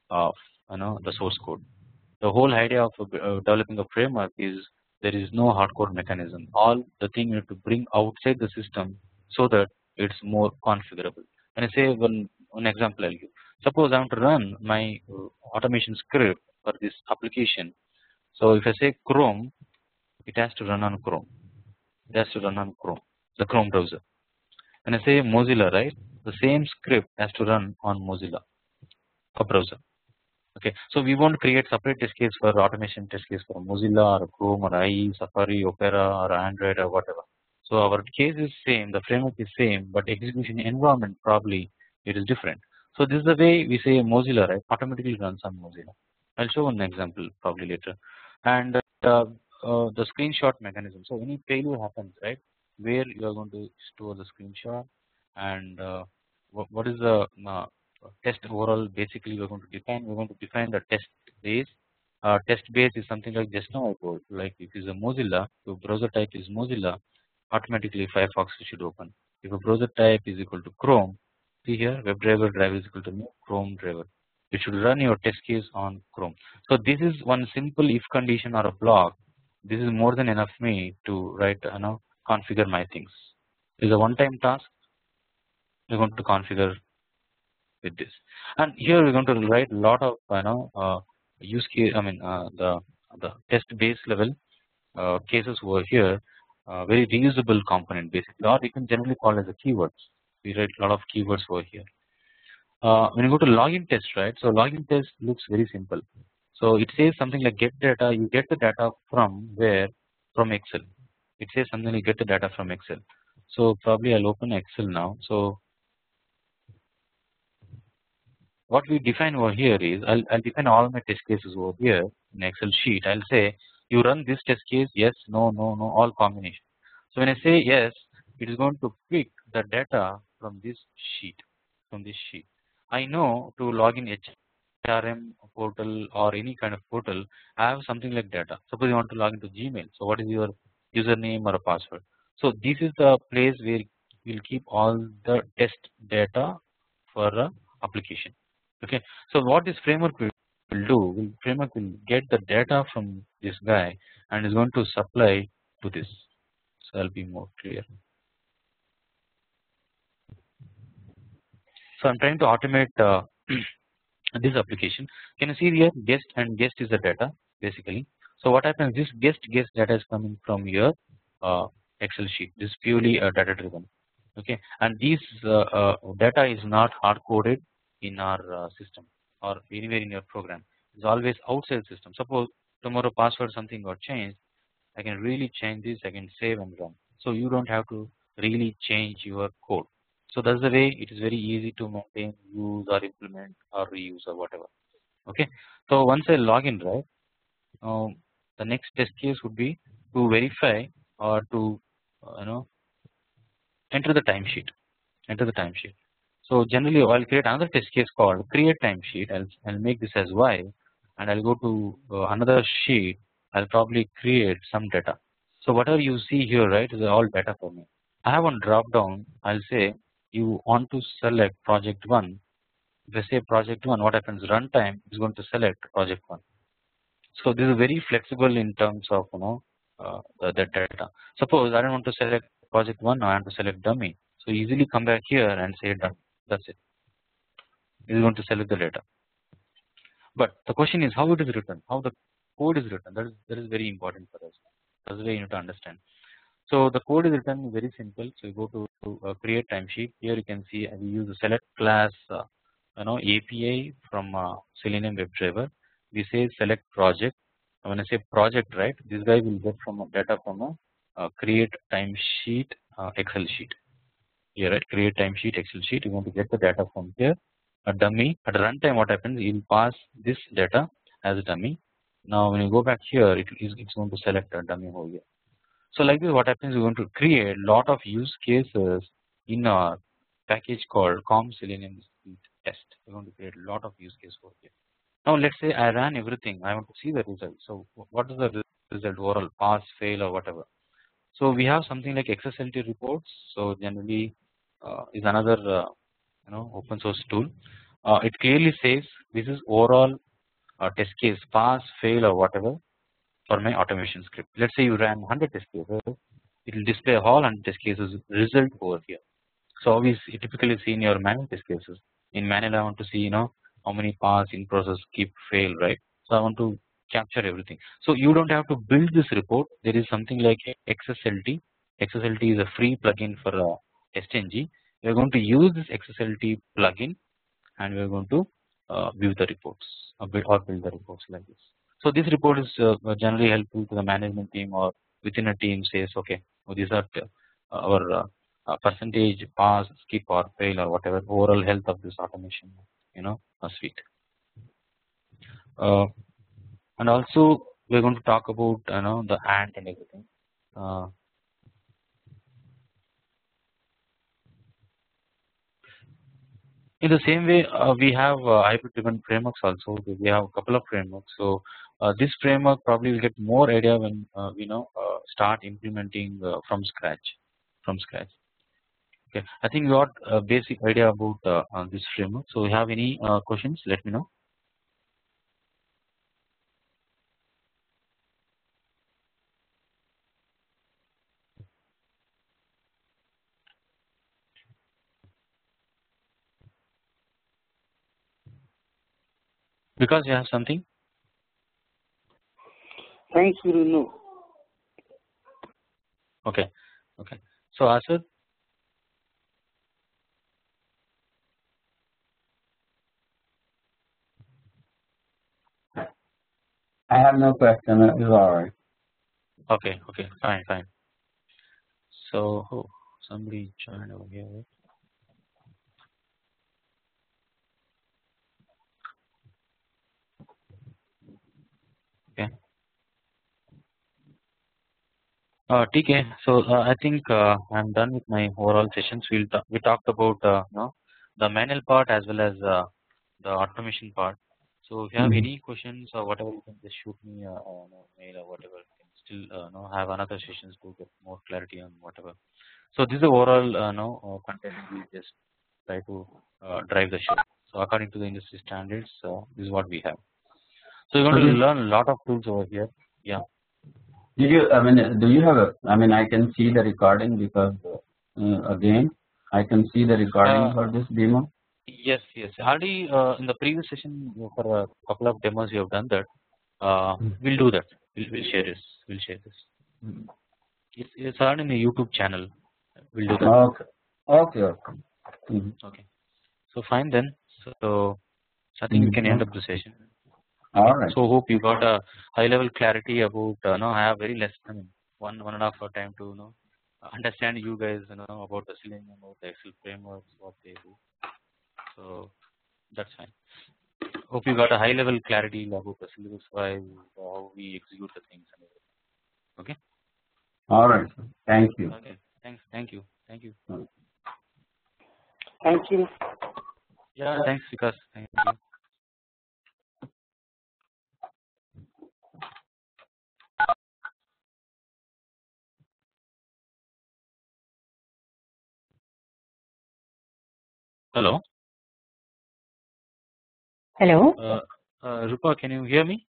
the source code. The whole idea of developing a framework is there is no hard code mechanism. All the thing you have to bring outside the system so that it's more configurable. When I say one example, I'll give. Suppose I want to run my automation script for this application. So if I say Chrome, it has to run on Chrome. It has to run on Chrome, the Chrome browser. When I say Mozilla, right, the same script has to run on Mozilla, a browser. Okay, so we won't create separate test case for automation test case for Mozilla or Chrome or IE, Safari, Opera or Android or whatever. So our case is same, the framework is same, but execution environment probably it is different. So this is the way we say Mozilla, right, automatically runs on Mozilla. I'll show one example probably later. And the screenshot mechanism. So any failure happens, right, where you are going to store the screenshot, and what is the test overall. Basically we're going to define the test base. Test base is something like just now I told, like if it's a Mozilla, your browser type is Mozilla, automatically Firefox should open. If a browser type is equal to Chrome, see here WebDriver driver is equal to new Chrome driver. You should run your test case on Chrome. So this is one simple if condition or a block. This is more than enough me to write configure my things. It's a one-time task. We're going to configure with this, and here we're going to write a lot of use case. I mean the test base level cases over here, very reusable component basically, or you can generally call as a keywords. We write a lot of keywords over here. When you go to login test, right? So login test looks very simple. So it says something like get data. You get the data from where? From Excel. It says something like get the data from Excel. So probably I'll open Excel now. So what we define over here is I'll define all my test cases over here in Excel sheet. I'll say you run this test case, yes, no, no, no, all combination. So when I say yes, it is going to pick the data from this sheet. I know to log in HRM portal or any kind of portal, I have something like data. Suppose you want to log into Gmail. So what is your username or a password? So this is the place where we'll keep all the test data for a application. Okay, so what this framework will do, framework will get the data from this guy and is going to supply to this. So I'll be more clear. So I'm trying to automate this application. Can you see here guest and guest is the data basically. So what happens? This guest data is coming from your Excel sheet. This is purely data driven. Okay, and this data is not hard coded in our system or anywhere in your program. It's always outside the system. Suppose tomorrow password something got changed, I can really change this. I can save and run. So you don't have to really change your code. So that's the way it is very easy to maintain, use or implement or reuse or whatever. Okay. So once I log in, right, the next test case would be to verify or to enter the timesheet. So generally I'll create another test case called create timesheet. I'll make this as Y, and I'll go to another sheet. I'll probably create some data. So whatever you see here, right, is all data for me. I have one drop down. I'll say you want to select project 1. If I say project 1, what happens? Runtime is going to select project 1. So this is very flexible in terms of the data. Suppose I don't want to select project 1, I want to select dummy. So easily come back here and say done. That's it. It is going to select the data. But the question is how it is written, how the code is written. That is very important for us. That's the way you need to understand. So the code is written very simple. So you go to create timesheet. Here you can see we use the select class API from Selenium WebDriver. We say select project. And when I say project, right, this guy will get from data from a create timesheet Excel sheet. here, right? Create timesheet, Excel sheet. You want to get the data from here. A dummy at runtime, what happens? You'll pass this data as a dummy. Now when you go back here, it's going to select a dummy over here. So like this, what happens? We're going to create lot of use cases in our package called com Selenium test. We're going to create a lot of use cases over here. Now let's say I ran everything. I want to see the result. So what is the result overall? Pass, fail, or whatever. So we have something like XcelFrameworks reports. So generally is another open source tool. It clearly says this is overall test case, pass, fail, or whatever for my automation script. Let's say you ran 100 test cases, it will display all 100 test cases result over here. So we typically see in your manual test cases. In manual, I want to see how many pass, in process, skip, fail, right? So I want to capture everything. So you don't have to build this report. There is something like XcelT. XcelT is a free plugin for SNG. We are going to use this XcelT plugin, and we are going to view the reports or build the reports like this. So this report is generally helpful to the management team or within a team. Says okay, these are our percentage pass, skip, or fail, or whatever overall health of this automation suite. And also we are going to talk about the ant and everything. In the same way, we have hybrid driven frameworks also. We have a couple of frameworks. So this framework probably will get more idea when we start implementing from scratch. Okay, I think we got a basic idea about this framework. So, you have any questions? Let me know. Because you have something. Thanks, Guru. No. Okay. Okay. So, Asad. I have no question. It's all right. Okay. Okay. Fine. Fine. So, somebody joined over here. Right? Okay. TK. So I think I'm done with my overall sessions. We talked about the manual part as well as the automation part. So if you have any questions or whatever, you can just shoot me a mail or whatever. You can still have another sessions to get more clarity on whatever. So this is the overall content. We just try to drive the show. So according to the industry standards, this is what we have. So you're going to learn a lot of tools over here. Yeah. Did you? I mean, do you have a? I mean, I can see the recording because again, I can see the recording for this demo. Yes, yes. Already in the previous session for a couple of demos you have done that. We'll do that. We'll share this. We'll share this. It's already in the YouTube channel. We'll do that. Okay. Okay. Okay. Okay. So fine then. So I think we can end up the session. All right. So hope you got a high level clarity about. I have very less. I mean, one and a half time to understand you guys about the Selenium, about the XcelFrameworks, what they do. So that's fine. Hope you got a high level clarity about the syllabus wise, how we execute the things and everything. Okay. All right. Thank you. Okay. Thanks. Thank you. Thank you. Thank you. Yeah. Thanks, Vikas. Thank you. Hello. Hello. Rupa, can you hear me?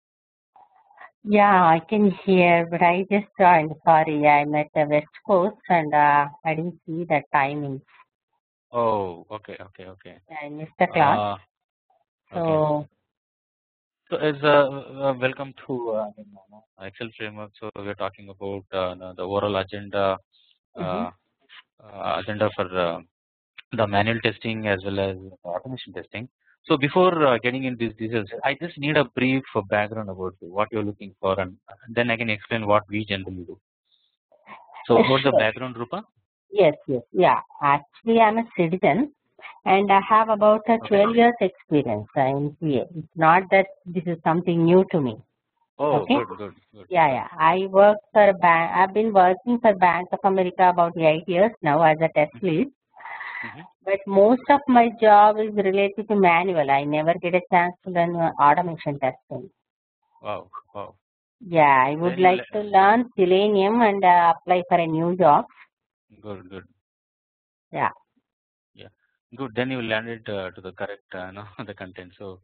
Yeah, I can hear, but I just joined. Sorry, I'm at the West Coast and I didn't see the timing. Oh, okay, okay, okay. I missed the class. Okay. So as welcome to XcelFrameworks. So we're talking about the overall agenda for the manual testing as well as automation testing. So before getting into these details, I just need a brief background about what you're looking for, and then I can explain what we generally do. So what's the background, Rupa? Yes, yeah. Actually, I'm a citizen, and I have about a 12 years experience in CA. It's not that this is something new to me. Oh, Okay. good. Yeah. I work for a bank. I've been working for Bank of America about 8 years now as a test lead. But most of my job is related to manual. I never get a chance to learn automation testing. Wow. Yeah, I would like to learn Selenium and apply for a new job. Good. Yeah. Good. Then you landed to the correct the content. So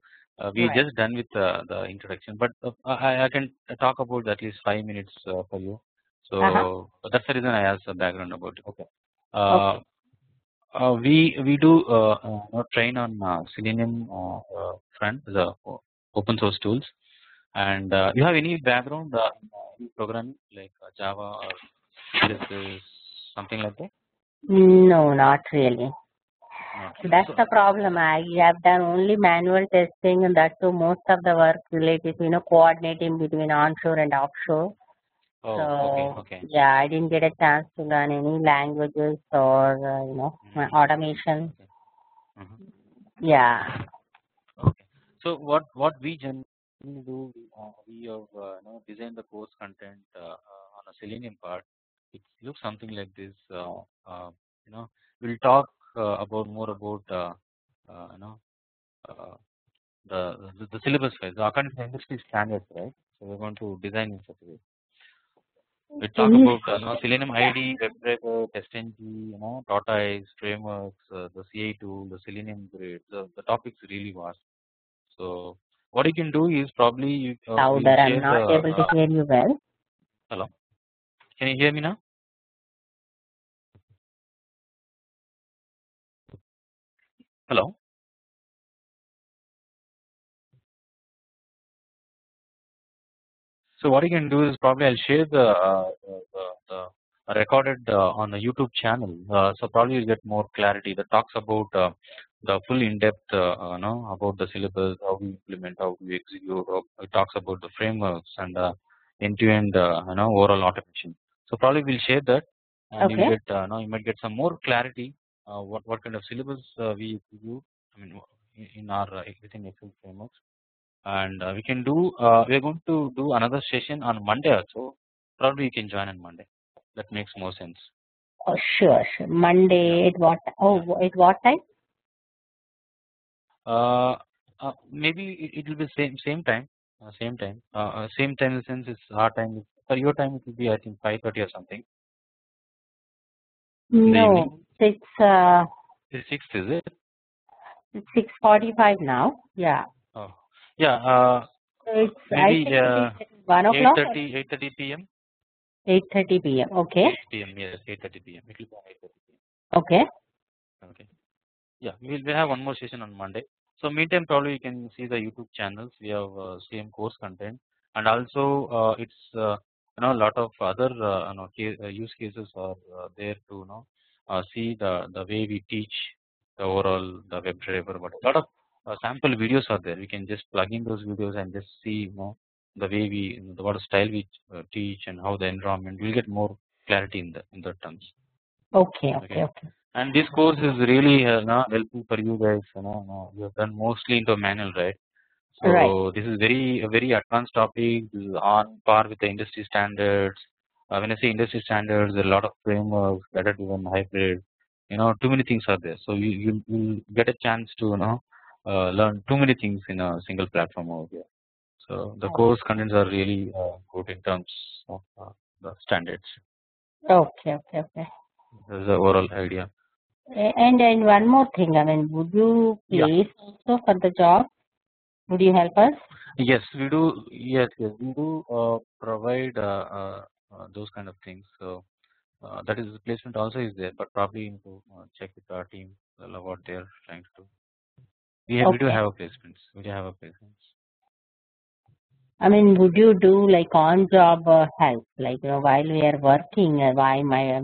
we just done with the introduction, but I can talk about at least 5 minutes for you. So that's the reason I asked the background about it. Okay. We do train on Selenium front, the open source tools. And you have any background in programming like Java or Syllabus, something like that? No, not really. Not really. That's the problem. I have done only manual testing, and that too most of the work related to coordinating between onshore and offshore. Oh, so okay. Yeah, I didn't get a chance to learn any languages or automation. Yeah. Okay. So what we generally do, we have designed the course content on a Selenium part. It looks something like this. We'll talk about more about the syllabus phase, according to industry standards, right? So we're going to design in such a way. We talk about Selenium ID, WebDriver, TestNG, Tortoise, frameworks, the CA tool, the Selenium grid. The topic's really vast. So what you can do is probably you Louder. I'm not able to hear you well. Hello, can you hear me now? Hello. So what you can do is probably I'll share the recorded on the YouTube channel. So probably you'll get more clarity that talks about the full in-depth about the syllabus, how we implement, how we execute. It talks about the frameworks and end-to-end overall automation. So probably we'll share that, and you'll get you might get some more clarity. What kind of syllabus we execute? I mean, in our within XcelFrameworks. And we can do we are going to do another session on Monday also. Probably you can join on Monday. That makes more sense. Oh, sure. Monday at what? At what time? Maybe it will be same time. Same time in the sense it's our time. For your time it will be I think 5:30 or something. No, it's 6 is it? It's 6:45 now. Yeah. Oh yeah. So maybe 1 o'clock. 8:30 p.m. 8:30 p.m. Okay. 8 p.m. Yes, 8:30 p.m. It will be 8:30 p.m. Okay. Okay. Yeah, we'll have one more session on Monday. So meantime, probably you can see the YouTube channels. We have same course content, and also it's a lot of other use cases are there to see the way we teach the overall the WebDriver. But a lot of sample videos are there. We can just plug in those videos and just see the way we what style we teach and how the environment. We'll get more clarity in the terms. Okay. And this course is really helpful for you guys. You have done mostly into manual, right? So this is very advanced topic. This is on par with the industry standards. When I say industry standards, there are a lot of frameworks, data driven, hybrid. Too many things are there. So you get a chance to learn too many things in a single platform over here. So the course contents are really good in terms of the standards. Okay. That's the overall idea. And one more thing, I mean, would you place also for the job? Would you help us? Yes, we do. Yes, we do provide those kind of things. So that is the placement also is there, but probably you need to check with our team what they are trying to do. We do have a placements. We do have a placements. I mean, would you do like on-job help, like while we are working?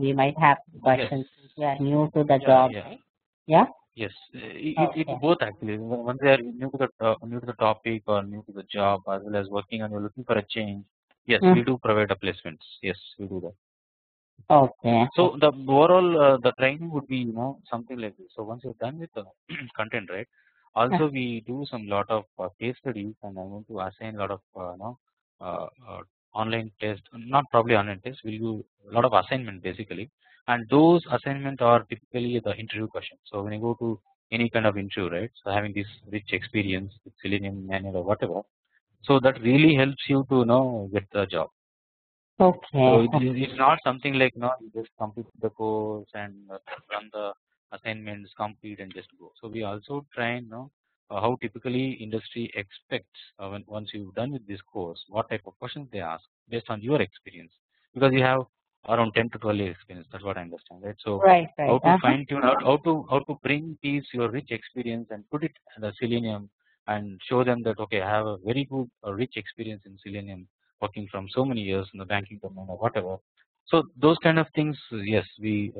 We might have questions. Yes. We are new to the job, right? Yeah. Yes, it's both actually. Once they are new to the topic or new to the job, as well as working and you're looking for a change. Yes, we do provide a placements. Yes, we do that. Okay. So the overall the training would be something like this. So once you're done with the content, right? Also we do some lot of case studies, and I'm going to assign a lot of uh, uh, online test, not probably online test. We'll do a lot of assignment basically, and those assignment are typically the interview questions. So when you go to any kind of interview, right? So having this rich experience with Selenium manual or whatever, so that really helps you to get the job. Okay. So it's not something like you just complete the course and run the assignments, complete and just go. So we also train how typically industry expects when once you've done with this course, what type of questions they ask based on your experience, because you have around 10 to 12 years experience. That's what I understand, right? So Right. how to fine tune out, how to bring these your rich experience and put it in the Selenium and show them that okay, I have a very good rich experience in Selenium, working from so many years in the banking domain or whatever. So those kind of things, yes, we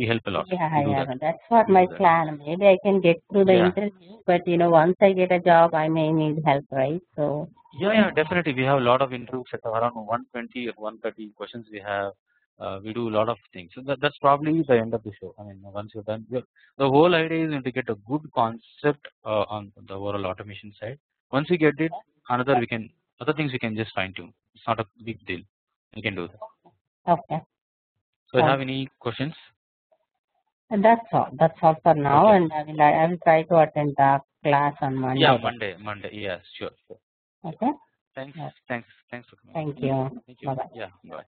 help a lot. Yeah, We do yeah, that. that's what my plan. Maybe I can get through the Yeah. interview, but once I get a job, I may need help, right? So Yeah, definitely. We have a lot of interviews at around 120 or 130 questions. We do a lot of things. So that's probably the end of the show. I mean, once you're done, the whole idea is to get a good concept on the overall automation side. Once we get it, other things we can just fine tune. It's not a big deal. We can do that. okay. So, have any questions? And that's all. That's all for now, Okay. and I will try to attend the class on Monday. Yeah, Monday. Yes, sure. Okay. Thanks. Yeah. Thanks for coming. Thank you. Thank you. Bye bye. Yeah, bye.